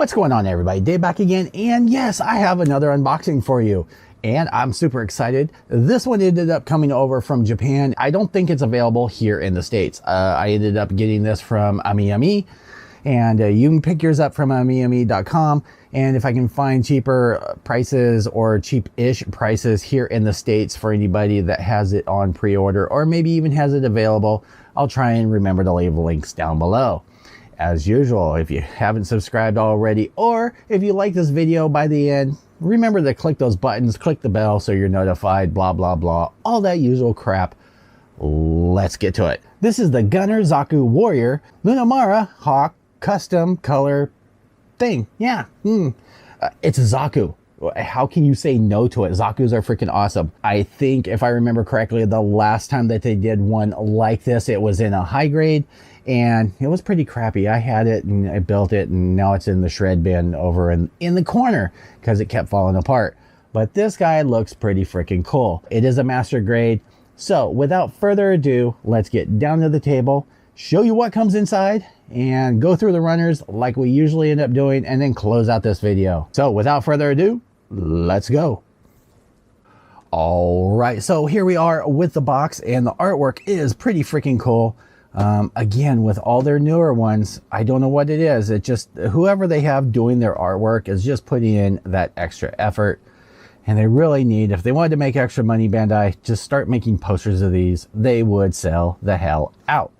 What's going on, everybody? Dave back again, and yes, I have another unboxing for you, and I'm super excited. This one ended up coming over from Japan. I don't think it's available here in the States. I ended up getting this from AmiAmi, and you can pick yours up from amiami.com, and if I can find cheaper prices or cheap-ish prices here in the States for anybody that has it on pre-order or maybe even has it available, I'll try and remember to leave links down below. As usual, if you haven't subscribed already, or if you like this video by the end, remember to click those buttons, click the bell so you're notified, blah, blah, blah, all that usual crap. Let's get to it. This is the Gunner Zaku Warrior Lunamaria Hawke custom color thing. Yeah, it's a Zaku. How can you say no to it? Zakus are freaking awesome. I think if I remember correctly, the last time that they did one like this, it was in a high grade and it was pretty crappy. I had it and I built it and now it's in the shred bin over in the corner because it kept falling apart. But this guy looks pretty freaking cool. It is a master grade. So without further ado, let's get down to the table, show you what comes inside, and go through the runners like we usually end up doing, and then close out this video. So without further ado, let's go. All right, so here we are with the box, and the artwork is pretty freaking cool. Again, with all their newer ones, I don't know what it is. It just, whoever they have doing their artwork is just putting in that extra effort. And they really need, if they wanted to make extra money, Bandai, just start making posters of these. They would sell the hell out.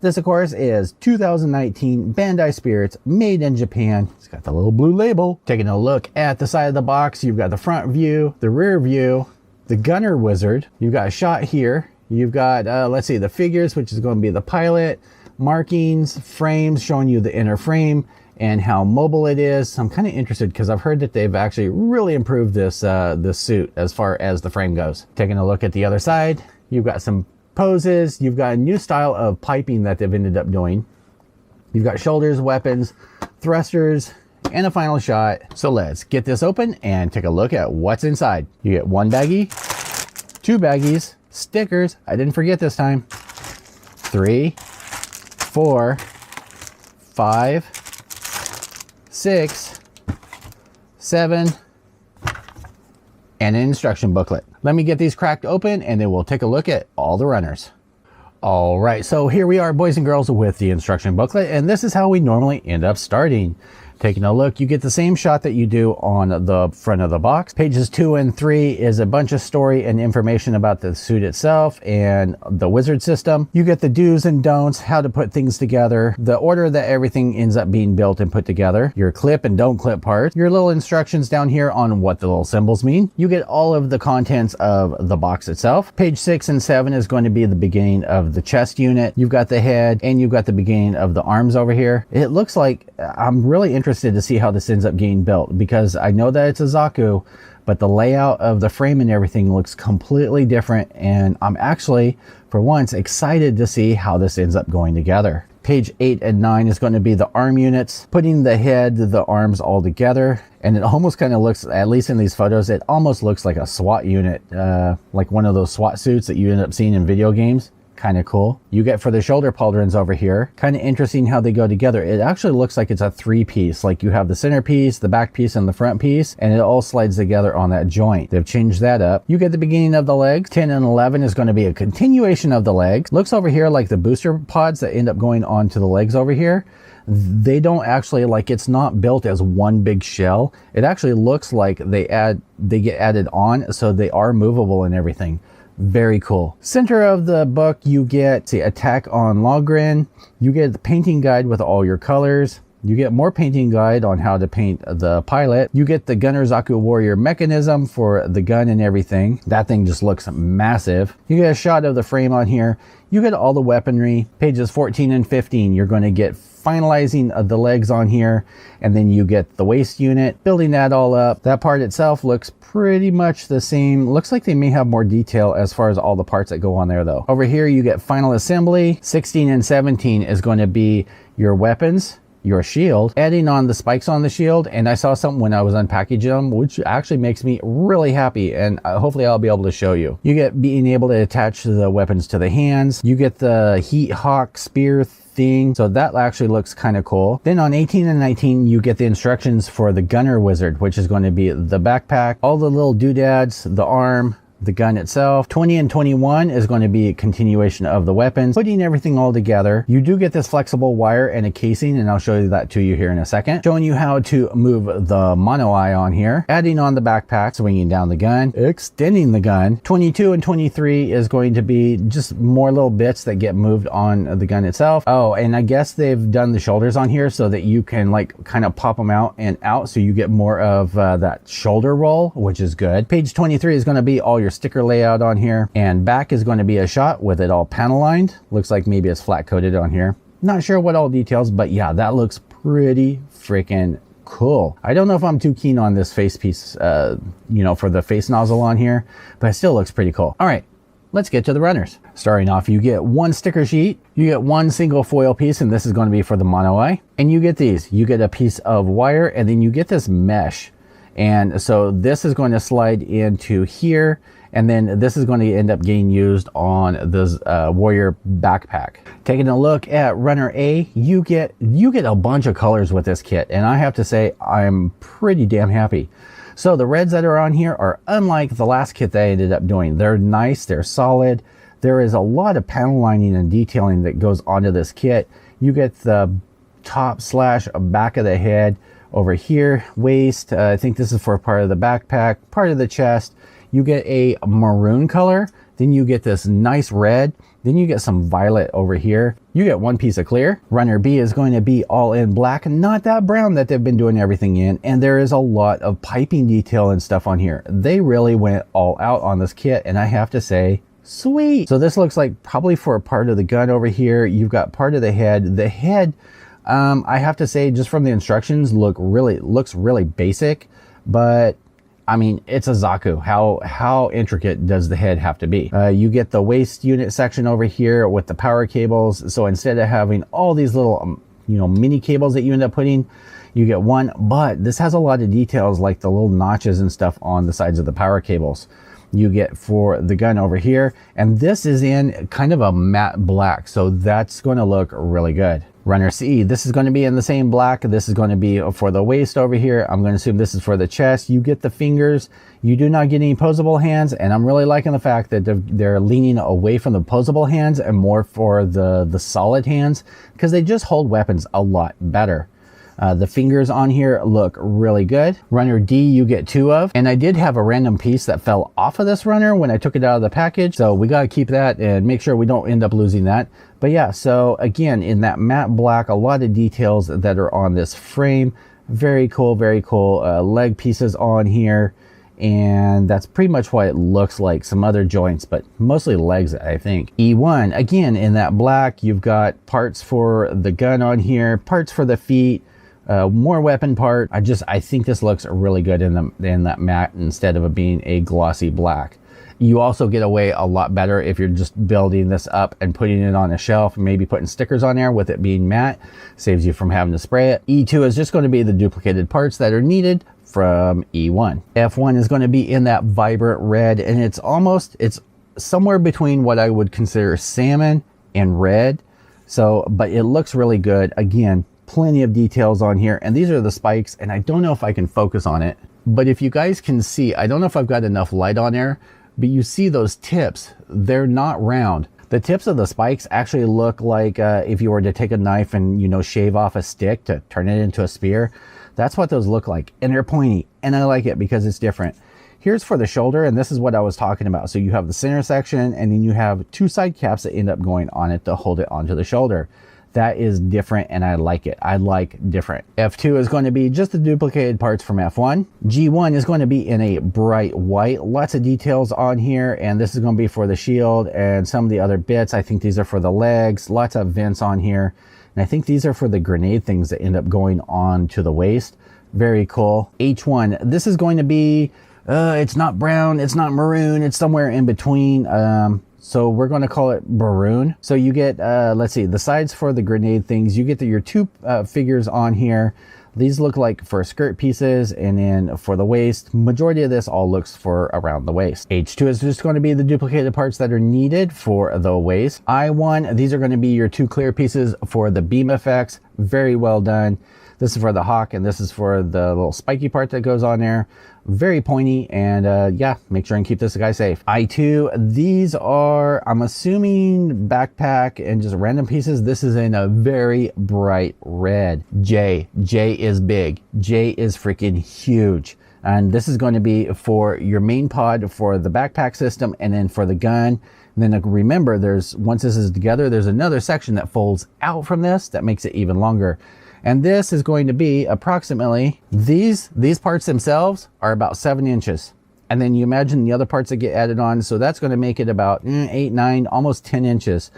This, of course, is 2019 Bandai Spirits, made in Japan. It's got the little blue label. Taking a look at the side of the box, you've got the front view, the rear view, the gunner wizard. You've got a shot here. You've got, let's see, the figures, which is going to be the pilot, markings, frames showing you the inner frame and how mobile it is. I'm kind of interested because I've heard that they've actually really improved this, this suit as far as the frame goes. Taking a look at the other side, you've got some poses. You've got a new style of piping that they've ended up doing. You've got shoulders, weapons, thrusters, and a final shot. So let's get this open and take a look at what's inside. You get one baggie, two baggies, stickers, I didn't forget this time, 3, 4, 5, 6, 7, and an instruction booklet. Let me get these cracked open and then we'll take a look at all the runners. All right, so here we are, boys and girls, with the instruction booklet, and this is how we normally end up starting. Taking a look, you get the same shot that you do on the front of the box. Pages 2 and 3 is a bunch of story and information about the suit itself and the wizard system. You get the do's and don'ts, how to put things together, the order that everything ends up being built and put together, your clip and don't clip parts, your little instructions down here on what the little symbols mean. You get all of the contents of the box itself. Page 6 and 7 is going to be the beginning of the chest unit. You've got the head and you've got the beginning of the arms over here. It looks like, I'm really interested to see how this ends up getting built, because I know that it's a Zaku, but the layout of the frame and everything looks completely different, and I'm actually, for once, excited to see how this ends up going together. Page 8 and 9 is going to be the arm units, putting the head, the arms all together, and it almost kind of looks, at least in these photos, it almost looks like a SWAT unit, like one of those SWAT suits that you end up seeing in video games. Kind of cool. You get for the shoulder pauldrons over here, kind of interesting how they go together. It actually looks like it's a 3-piece, like you have the center piece, the back piece, and the front piece, and it all slides together on that joint. They've changed that up. You get the beginning of the legs. 10 and 11 is going to be a continuation of the legs. Looks over here like the booster pods that end up going onto the legs over here. They don't actually, like, it's not built as one big shell. It actually looks like they get added on, so they are movable and everything. Very cool. Center of the book, you get the attack on Logren. You get the painting guide with all your colors. You get more painting guide on how to paint the pilot. You get the Gunner Zaku Warrior mechanism for the gun and everything. That thing just looks massive. You get a shot of the frame on here. You get all the weaponry. Pages 14 and 15, you're going to get finalizing of the legs on here, and then you get the waist unit, building that all up. That part itself looks pretty much the same. Looks like they may have more detail as far as all the parts that go on there though. Over here you get final assembly. 16 and 17 is going to be your weapons, your shield, adding on the spikes on the shield, and I saw something when I was unpackaging them which actually makes me really happy, and hopefully I'll be able to show you. You get being able to attach the weapons to the hands. You get the Heat Hawk spear thing. So that actually looks kind of cool. Then on 18 and 19, you get the instructions for the gunner wizard, which is going to be the backpack, all the little doodads, the arm, the gun itself. 20 and 21 is going to be a continuation of the weapons, putting everything all together. You do get this flexible wire and a casing, and I'll show you that to you here in a second. Showing you how to move the mono eye on here, adding on the backpack, swinging down the gun, extending the gun. 22 and 23 is going to be just more little bits that get moved on the gun itself. Oh, and I guess they've done the shoulders on here so that you can like kind of pop them out and out, so you get more of that shoulder roll, which is good. Page 23 is going to be all your sticker layout on here, and back is going to be a shot with it all panel lined. Looks like maybe it's flat coated on here. Not sure what all details, but yeah, that looks pretty freaking cool. I don't know if I'm too keen on this face piece, you know, for the face nozzle on here, but it still looks pretty cool. All right, let's get to the runners. Starting off, you get one sticker sheet, you get one single foil piece, and this is going to be for the mono eye. And you get these, you get a piece of wire, and then you get this mesh. And so this is going to slide into here, and then this is going to end up getting used on this warrior backpack. Taking a look at runner A, you get a bunch of colors with this kit, and I have to say I'm pretty damn happy. So the reds that are on here are unlike the last kit that I ended up doing. They're nice, they're solid. There is a lot of panel lining and detailing that goes onto this kit. You get the top slash back of the head over here, waist. I think this is for part of the backpack, part of the chest. You get a maroon color, then you get this nice red, then you get some violet over here. You get one piece of clear. Runner B is going to be all in black, not that brown that they've been doing everything in, and there is a lot of piping detail and stuff on here. They really went all out on this kit, and I have to say, sweet. So this looks like probably for a part of the gun over here. You've got part of the head. The head, I have to say, just from the instructions, looks really basic, but I mean, it's a Zaku. How intricate does the head have to be? You get the waist unit section over here with the power cables. So instead of having all these little, you know, mini cables that you end up putting, you get one, but this has a lot of details like the little notches and stuff on the sides of the power cables. You get for the gun over here, and this is in kind of a matte black, so that's going to look really good. Runner C, this is going to be in the same black. This is going to be for the waist over here. I'm going to assume this is for the chest. You get the fingers. You do not get any posable hands, and I'm really liking the fact that they're leaning away from the posable hands and more for the solid hands, because they just hold weapons a lot better. The fingers on here look really good. Runner D, you get two of, and I did have a random piece that fell off of this runner when I took it out of the package, so we got to keep that and make sure we don't end up losing that. But yeah, so again, in that matte black, a lot of details that are on this frame. Very cool, very cool. Leg pieces on here, and that's pretty much what it looks like. Some other joints, but mostly legs, I think. E1, again, in that black, you've got parts for the gun on here, parts for the feet, more weapon part. I think this looks really good in that matte instead of it being a glossy black. You also get away a lot better if you're just building this up and putting it on a shelf, maybe putting stickers on there with it being matte. Saves you from having to spray it. E2 is just going to be the duplicated parts that are needed from E1. F1 is going to be in that vibrant red, and it's somewhere between what I would consider salmon and red. So, but it looks really good. Again, plenty of details on here, and these are the spikes, and I don't know if I can focus on it, but if you guys can see, I don't know if I've got enough light on there, but you see those tips, they're not round. The tips of the spikes actually look like if you were to take a knife and, you know, shave off a stick to turn it into a spear. That's what those look like, and they're pointy, and I like it because it's different. Here's for the shoulder, and this is what I was talking about. So you have the center section, and then you have two side caps that end up going on it to hold it onto the shoulder. That is different, and I like it. I like different. F2 is going to be just the duplicated parts from F1. G1 is going to be in a bright white. Lots of details on here, and this is going to be for the shield and some of the other bits. I think these are for the legs. Lots of vents on here. And I think these are for the grenade things that end up going on to the waist. Very cool. H1, this is going to be, it's not brown, it's not maroon, it's somewhere in between. So we're going to call it maroon. So you get, let's see, the sides for the grenade things. You get your two figures on here. These look like for skirt pieces, and then for the waist, majority of this all looks for around the waist. H2 is just going to be the duplicated parts that are needed for the waist. I1, these are going to be your 2 clear pieces for the beam effects. Very well done. This is for the Hawk, and this is for the little spiky part that goes on there. Very pointy, and yeah, make sure and keep this guy safe. I2, these are, I'm assuming, backpack and just random pieces. This is in a very bright red. J is big. J is freaking huge. And this is going to be for your main pod for the backpack system, and then for the gun. And then remember, once this is together, there's another section that folds out from this that makes it even longer. And this is going to be approximately, these parts themselves are about 7 inches. And then you imagine the other parts that get added on. So that's going to make it about 8, 9, almost 10 inches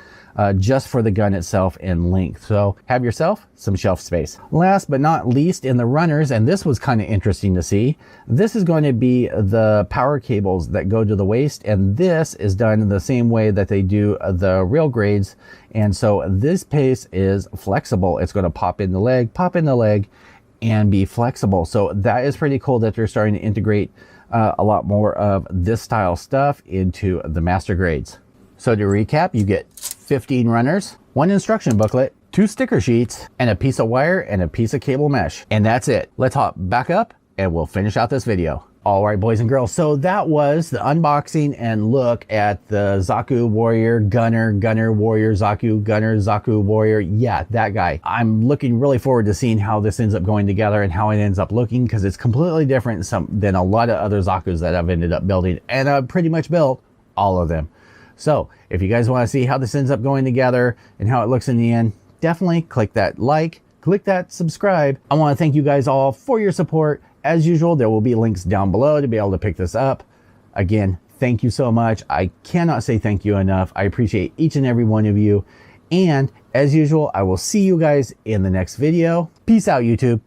just for the gun itself in length. So have yourself some shelf space. Last but not least, in the runners, and this was kind of interesting to see, this is going to be the power cables that go to the waist. And this is done in the same way that they do the rail grades. And so this piece is flexible. It's going to pop in the leg, and be flexible. So that is pretty cool that they're starting to integrate a lot more of this style stuff into the master grades. So to recap, you get 15 runners, 1 instruction booklet, 2 sticker sheets, and a piece of wire and a piece of cable mesh. And that's it. Let's hop back up and we'll finish out this video. All right, boys and girls, so that was the unboxing and look at the Zaku Warrior Gunner Warrior Zaku Gunner Zaku Warrior. Yeah, that guy. I'm looking really forward to seeing how this ends up going together and how it ends up looking, because it's completely different than a lot of other Zakus that I've ended up building, and I've pretty much built all of them. So if you guys want to see how this ends up going together and how it looks in the end, definitely click that like, click that subscribe. I want to thank you guys all for your support. As usual, there will be links down below to be able to pick this up. Again, thank you so much. I cannot say thank you enough. I appreciate each and every one of you. And as usual, I will see you guys in the next video. Peace out, YouTube.